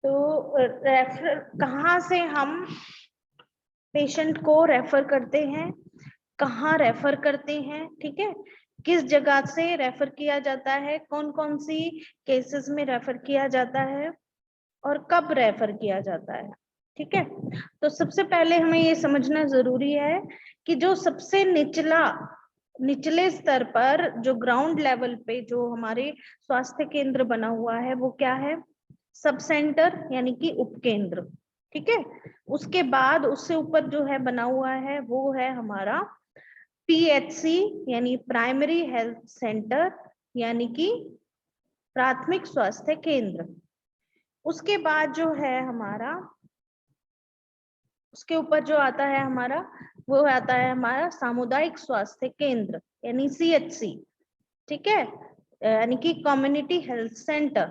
तो रेफर कहाँ से हम पेशेंट को रेफर करते हैं, कहाँ रेफर करते हैं, ठीक है, किस जगह से रेफर किया जाता है, कौन कौन सी केसेस में रेफर किया जाता है और कब रेफर किया जाता है, ठीक है। तो सबसे पहले हमें ये समझना जरूरी है कि जो सबसे निचले स्तर पर, जो ग्राउंड लेवल पे जो हमारे स्वास्थ्य केंद्र बना हुआ है वो क्या है, सब सेंटर यानी कि उपकेंद्र, ठीक है। उसके बाद उससे ऊपर जो है बना हुआ है वो है हमारा पीएचसी यानी प्राइमरी हेल्थ सेंटर यानी कि प्राथमिक स्वास्थ्य केंद्र। उसके बाद जो है हमारा, उसके ऊपर जो आता है हमारा, वो आता है हमारा सामुदायिक स्वास्थ्य केंद्र यानी सीएचसी, ठीक है, यानी कि कम्युनिटी हेल्थ सेंटर।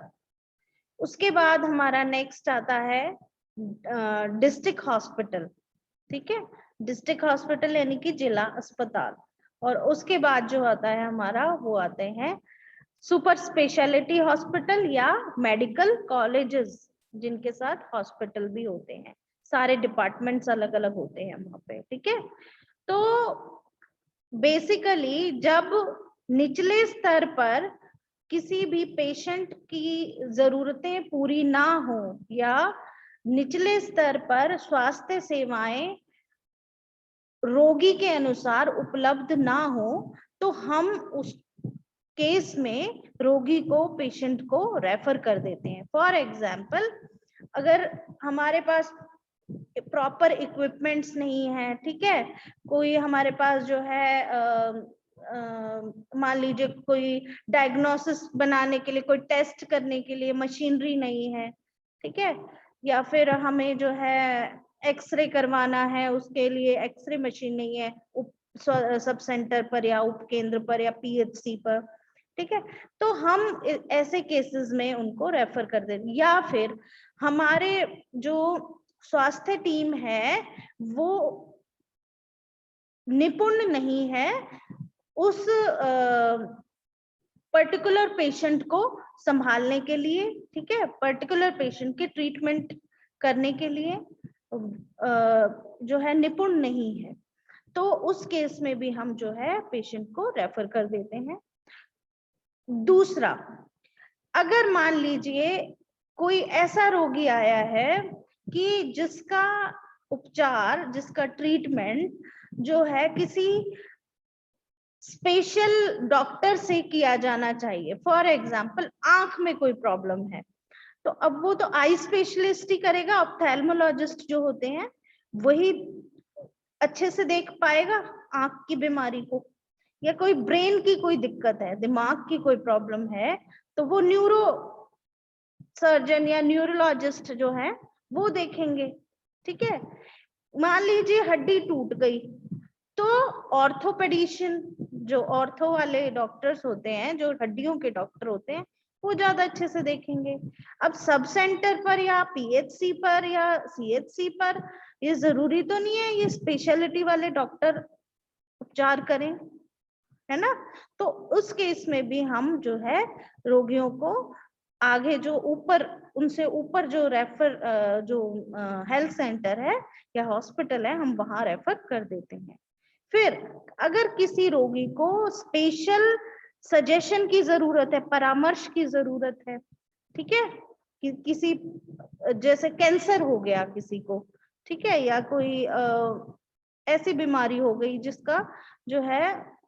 उसके बाद हमारा नेक्स्ट आता है डिस्ट्रिक्ट हॉस्पिटल, ठीक है, डिस्ट्रिक्ट हॉस्पिटल यानी कि जिला अस्पताल। और उसके बाद जो आता है हमारा, वो आते हैं सुपर स्पेशलिटी हॉस्पिटल या मेडिकल कॉलेजेस, जिनके साथ हॉस्पिटल भी होते हैं, सारे डिपार्टमेंट्स अलग अलग होते हैं वहां पे, ठीक है। तो बेसिकली जब निचले स्तर पर किसी भी पेशेंट की जरूरतें पूरी ना हो या निचले स्तर पर स्वास्थ्य सेवाएं रोगी के अनुसार उपलब्ध ना हो, तो हम उस केस में रोगी को, पेशेंट को रेफर कर देते हैं। फॉर एग्जाम्पल, अगर हमारे पास प्रॉपर इक्विपमेंट्स नहीं है, ठीक है, कोई हमारे पास जो है मान लीजिए कोई डायग्नोसिस बनाने के लिए, कोई टेस्ट करने के लिए मशीनरी नहीं है, ठीक है, या फिर हमें जो है एक्सरे करवाना है, उसके लिए एक्सरे मशीन नहीं है सब सेंटर पर या उपकेंद्र पर या पीएचसी पर, ठीक है, तो हम ऐसे केसेस में उनको रेफर कर देते। या फिर हमारे जो स्वास्थ्य टीम है वो निपुण नहीं है उस पर्टिकुलर पेशेंट को संभालने के लिए, ठीक है, पर्टिकुलर पेशेंट के ट्रीटमेंट करने के लिए जो है निपुण नहीं है, तो उस केस में भी हम जो है पेशेंट को रेफर कर देते हैं। दूसरा, अगर मान लीजिए कोई ऐसा रोगी आया है कि जिसका उपचार, जिसका ट्रीटमेंट जो है किसी स्पेशल डॉक्टर से किया जाना चाहिए, फॉर एग्जांपल आंख में कोई प्रॉब्लम है, तो अब वो तो आई स्पेशलिस्ट ही करेगा, ऑप्थेल्मोलॉजिस्ट जो होते हैं वही अच्छे से देख पाएगा आंख की बीमारी को। या कोई ब्रेन की कोई दिक्कत है, दिमाग की कोई प्रॉब्लम है, तो वो न्यूरो सर्जन या न्यूरोलॉजिस्ट जो है वो देखेंगे, ठीक है। मान लीजिए हड्डी टूट गई, तो ऑर्थोपेडिशियन, जो ऑर्थो वाले डॉक्टर्स होते हैं, जो हड्डियों के डॉक्टर होते हैं, वो ज्यादा अच्छे से देखेंगे। अब सब सेंटर पर या पीएचसी पर या सीएचसी पर ये जरूरी तो नहीं है ये स्पेशलिटी वाले डॉक्टर उपचार करें, है ना। तो उस केस में भी हम जो है रोगियों को आगे जो ऊपर, उनसे ऊपर जो रेफर जो हेल्थ सेंटर है या हॉस्पिटल है, हम वहां रेफर कर देते हैं। फिर अगर किसी रोगी को स्पेशल सजेशन की जरूरत है, परामर्श की जरूरत है, ठीक है, किसी जैसे कैंसर हो गया किसी को, ठीक है, या कोई ऐसी बीमारी हो गई जिसका जो है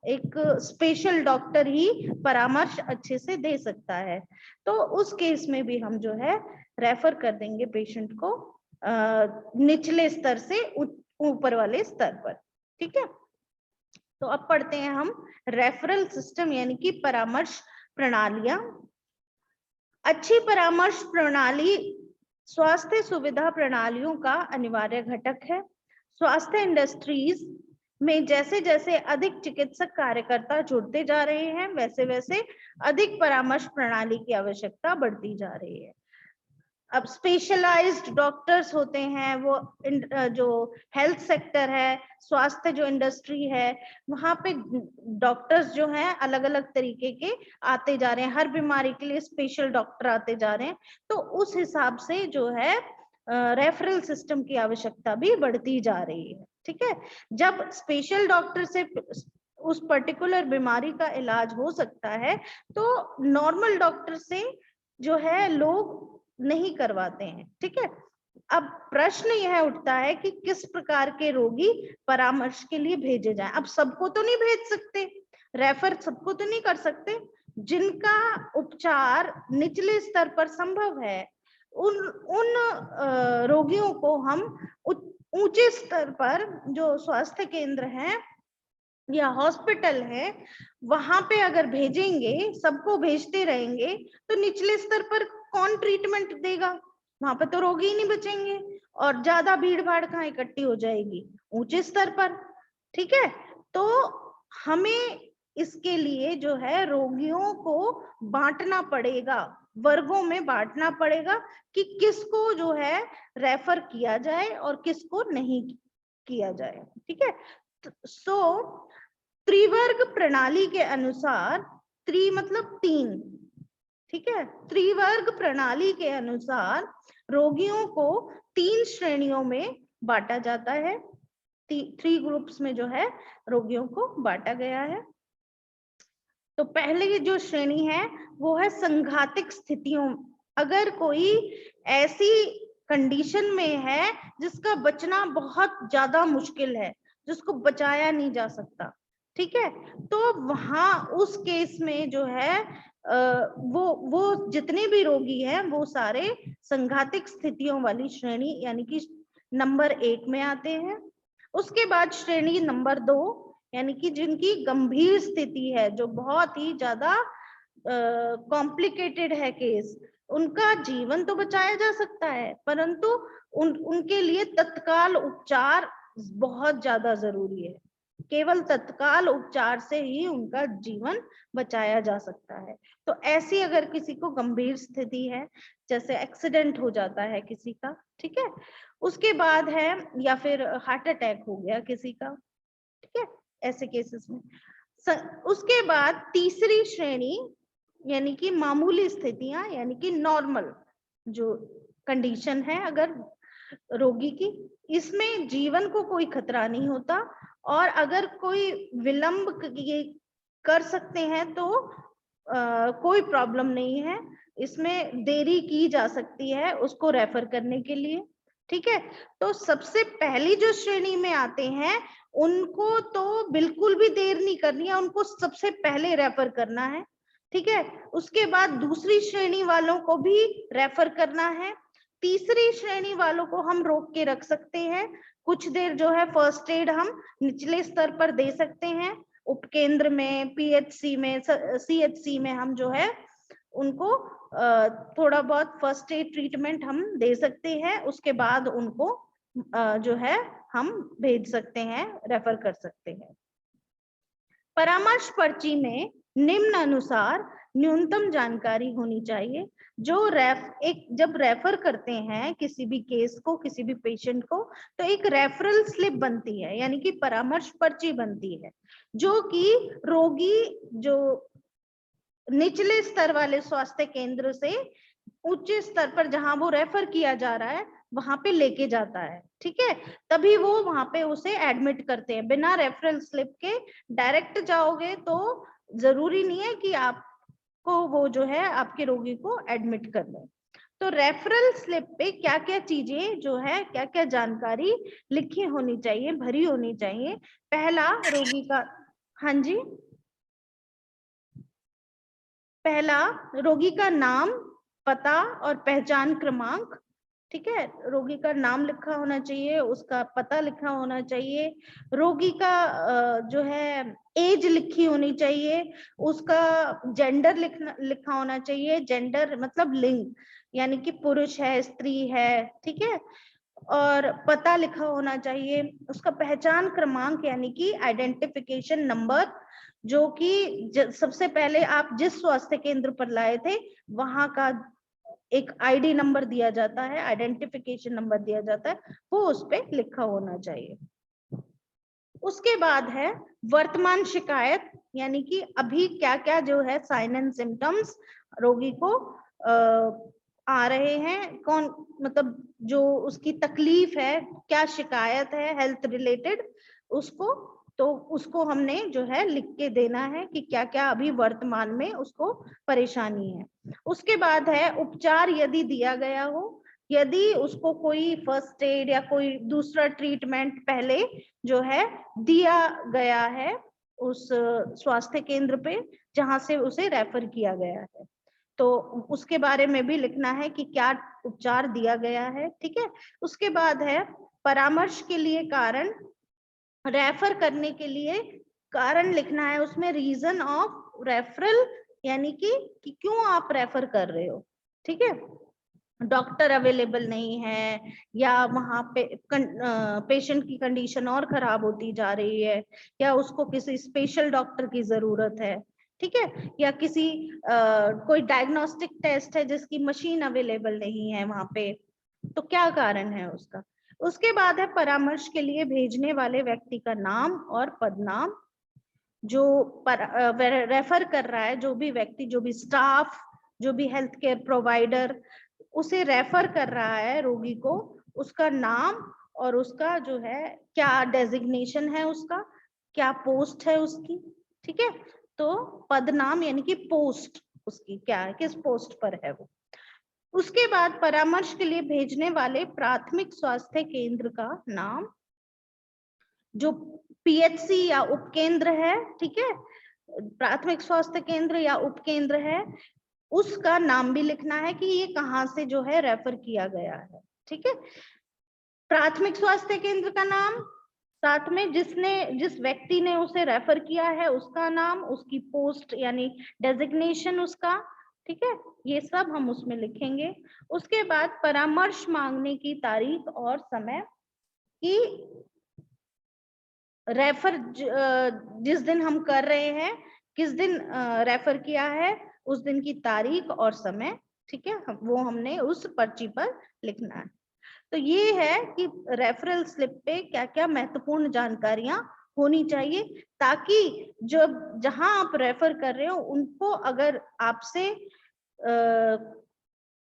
एक स्पेशल डॉक्टर ही परामर्श अच्छे से दे सकता है, तो उस केस में भी हम जो है रेफर कर देंगे पेशेंट को निचले स्तर से ऊपर वाले स्तर पर, ठीक है। तो अब पढ़ते हैं हम रेफरल सिस्टम यानी कि परामर्श प्रणालियां। अच्छी परामर्श प्रणाली स्वास्थ्य सुविधा प्रणालियों का अनिवार्य घटक है। स्वास्थ्य इंडस्ट्रीज में जैसे जैसे अधिक चिकित्सक कार्यकर्ता जुड़ते जा रहे हैं, वैसे वैसे अधिक परामर्श प्रणाली की आवश्यकता बढ़ती जा रही है। अब स्पेशलाइज्ड डॉक्टर्स होते हैं, वो जो हेल्थ सेक्टर है, स्वास्थ्य जो इंडस्ट्री है, वहां पे डॉक्टर्स जो हैं अलग अलग तरीके के आते जा रहे हैं, हर बीमारी के लिए स्पेशल डॉक्टर आते जा रहे हैं। तो उस हिसाब से जो है रेफरल सिस्टम की आवश्यकता भी बढ़ती जा रही है। ठीक है, जब स्पेशल डॉक्टर से उस पर्टिकुलर बीमारी का इलाज हो सकता है तो नॉर्मल डॉक्टर से जो है लोग नहीं करवाते हैं। ठीक है, अब प्रश्न यह उठता है कि किस प्रकार के रोगी परामर्श के लिए भेजे जाएं। अब सबको तो नहीं भेज सकते, रेफर सबको तो नहीं कर सकते, जिनका उपचार निचले स्तर पर संभव है उन रोगियों को हम ऊंचे स्तर पर जो स्वास्थ्य केंद्र है या हॉस्पिटल है वहां पे अगर भेजेंगे, सबको भेजते रहेंगे तो निचले स्तर पर कौन ट्रीटमेंट देगा? वहां पर तो रोगी ही नहीं बचेंगे और ज्यादा भीड़ भाड़ कहाँ इकट्ठी हो जाएगी? ऊंचे स्तर पर। ठीक है, तो हमें इसके लिए जो है रोगियों को बांटना पड़ेगा, वर्गों में बांटना पड़ेगा कि किसको जो है रेफर किया जाए और किसको नहीं किया जाए। ठीक है, सो त्रिवर्ग प्रणाली के अनुसार, त्रि मतलब 3, ठीक है, त्रिवर्ग प्रणाली के अनुसार रोगियों को 3 श्रेणियों में बांटा जाता है। 3 ग्रुप्स में जो है रोगियों को बांटा गया है। तो पहले जो श्रेणी है वो है संघातिक स्थितियों। अगर कोई ऐसी कंडीशन में है जिसका बचना बहुत ज्यादा मुश्किल है, जिसको बचाया नहीं जा सकता, ठीक है, तो वहां उस केस में जो है वो जितने भी रोगी हैं वो सारे संघातिक स्थितियों वाली श्रेणी यानी कि नंबर 1 में आते हैं। उसके बाद श्रेणी नंबर 2 यानी कि जिनकी गंभीर स्थिति है, जो बहुत ही ज्यादा कॉम्प्लिकेटेड है केस, उनका जीवन तो बचाया जा सकता है परंतु उनके लिए तत्काल उपचार बहुत ज्यादा जरूरी है। केवल तत्काल उपचार से ही उनका जीवन बचाया जा सकता है। तो ऐसी अगर किसी को गंभीर स्थिति है, जैसे एक्सीडेंट हो जाता है किसी का, ठीक है, उसके बाद है या फिर हार्ट अटैक हो गया किसी का, ठीक है, ऐसे केसेस में। उसके बाद तीसरी श्रेणी यानी कि मामूली स्थितियां, यानी कि नॉर्मल जो कंडीशन है अगर रोगी की, इसमें जीवन को कोई खतरा नहीं होता और अगर कोई विलंब कर सकते हैं तो कोई प्रॉब्लम नहीं है, इसमें देरी की जा सकती है उसको रेफर करने के लिए। ठीक है, तो सबसे पहली जो श्रेणी में आते हैं उनको तो बिल्कुल भी देर नहीं करनी है, उनको सबसे पहले रेफर करना है। ठीक है, उसके बाद दूसरी श्रेणी वालों को भी रेफर करना है। तीसरी श्रेणी वालों को हम रोक के रख सकते हैं, कुछ देर जो है फर्स्ट एड हम निचले स्तर पर दे सकते हैं, उपकेंद्र में, पीएचसी में, सीएचसी में हम जो है उनको थोड़ा बहुत फर्स्ट एड ट्रीटमेंट हम दे सकते हैं। उसके बाद उनको जो है हम भेज सकते हैं, रेफर कर सकते हैं। परामर्श पर्ची में निम्न अनुसार न्यूनतम जानकारी होनी चाहिए। जो जब रेफर करते हैं किसी भी केस को, किसी भी पेशेंट को, तो एक रेफरल स्लिप बनती है यानी कि परामर्श पर्ची बनती है, जो कि रोगी जो निचले स्तर वाले स्वास्थ्य केंद्र से उच्च स्तर पर जहां वो रेफर किया जा रहा है वहां पे लेके जाता है। ठीक है, तभी वो वहां पे उसे एडमिट करते हैं। बिना रेफरल स्लिप के डायरेक्ट जाओगे तो जरूरी नहीं है कि आपको वो जो है आपके रोगी को एडमिट कर ले। तो रेफरल स्लिप पे क्या क्या चीजें जो है, क्या क्या जानकारी लिखी होनी चाहिए, भरी होनी चाहिए। पहला, रोगी का, हाँ जी, पहला रोगी का नाम, पता और पहचान क्रमांक। ठीक है, रोगी का नाम लिखा होना चाहिए, उसका पता लिखा होना चाहिए, रोगी का जो है एज लिखी होनी चाहिए, उसका जेंडर लिखा होना चाहिए। जेंडर मतलब लिंग, यानी कि पुरुष है, स्त्री है, ठीक है, और पता लिखा होना चाहिए। उसका पहचान क्रमांक यानी कि आइडेंटिफिकेशन नंबर, जो कि सबसे पहले आप जिस स्वास्थ्य केंद्र पर लाए थे वहां का एक आईडी नंबर दिया जाता है, आइडेंटिफिकेशन नंबर दिया जाता है, वो उस पे लिखा होना चाहिए। उसके बाद है वर्तमान शिकायत, यानी कि अभी क्या क्या जो है साइन एंड सिम्टम्स रोगी को आ रहे हैं, कौन मतलब जो उसकी तकलीफ है, क्या शिकायत है हेल्थ रिलेटेड उसको, तो उसको हमने जो है लिख के देना है कि क्या क्या अभी वर्तमान में उसको परेशानी है। उसके बाद है उपचार यदि दिया गया हो, यदि उसको कोई फर्स्ट एड या कोई दूसरा ट्रीटमेंट पहले जो है दिया गया है उस स्वास्थ्य केंद्र पे जहां से उसे रेफर किया गया है, तो उसके बारे में भी लिखना है कि क्या उपचार दिया गया है। ठीक है, उसके बाद है परामर्श के लिए कारण, रेफर करने के लिए कारण लिखना है उसमें, रीजन ऑफ रेफरल, यानी कि क्यों आप रेफर कर रहे हो। ठीक है, डॉक्टर अवेलेबल नहीं है, या वहां पे पेशेंट की कंडीशन और खराब होती जा रही है, या उसको किसी स्पेशल डॉक्टर की जरूरत है। ठीक है, या किसी कोई डायग्नोस्टिक टेस्ट है जिसकी मशीन अवेलेबल नहीं है वहां पे, तो क्या कारण है उसका। उसके बाद है परामर्श के लिए भेजने वाले व्यक्ति का नाम और पदनाम, जो रेफर कर रहा है, जो भी व्यक्ति, जो भी स्टाफ, जो भी हेल्थ केयर प्रोवाइडर उसे रेफर कर रहा है रोगी को, उसका नाम और उसका जो है क्या डेजिग्नेशन है, उसका क्या पोस्ट है उसकी। ठीक है, तो पदनाम यानी कि पोस्ट उसकी क्या है, किस पोस्ट पर है वो। उसके बाद परामर्श के लिए भेजने वाले प्राथमिक स्वास्थ्य केंद्र का नाम, जो पीएचसी या उपकेंद्र है, ठीक है, प्राथमिक स्वास्थ्य केंद्र या उपकेंद्र है, उसका नाम भी लिखना है कि ये कहाँ से जो है रेफर किया गया है। ठीक है, प्राथमिक स्वास्थ्य केंद्र का नाम, साथ में जिस व्यक्ति ने उसे रेफर किया है उसका नाम, उसकी पोस्ट यानी डेजिग्नेशन उसका। ठीक है, ये सब हम उसमें लिखेंगे। उसके बाद परामर्श मांगने की तारीख और समय, कि रेफर जिस दिन हम कर रहे हैं, किस दिन रेफर किया है, उस दिन की तारीख और समय। ठीक है, वो हमने उस पर्ची पर लिखना है। तो ये है कि रेफरल स्लिप पे क्या क्या महत्वपूर्ण जानकारियां होनी चाहिए, ताकि जब जहां आप रेफर कर रहे हो उनको अगर आपसे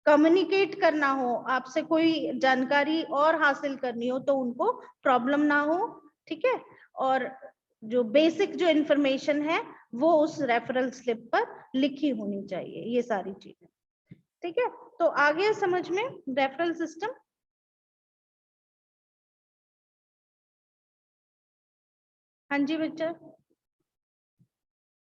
कम्युनिकेट करना हो, आपसे कोई जानकारी और हासिल करनी हो, तो उनको प्रॉब्लम ना हो। ठीक है, और जो बेसिक जो इंफॉर्मेशन है वो उस रेफरल स्लिप पर लिखी होनी चाहिए, ये सारी चीजें। ठीक है, तो आगे समझ में रेफरल सिस्टम। हाँ जी बच्चा।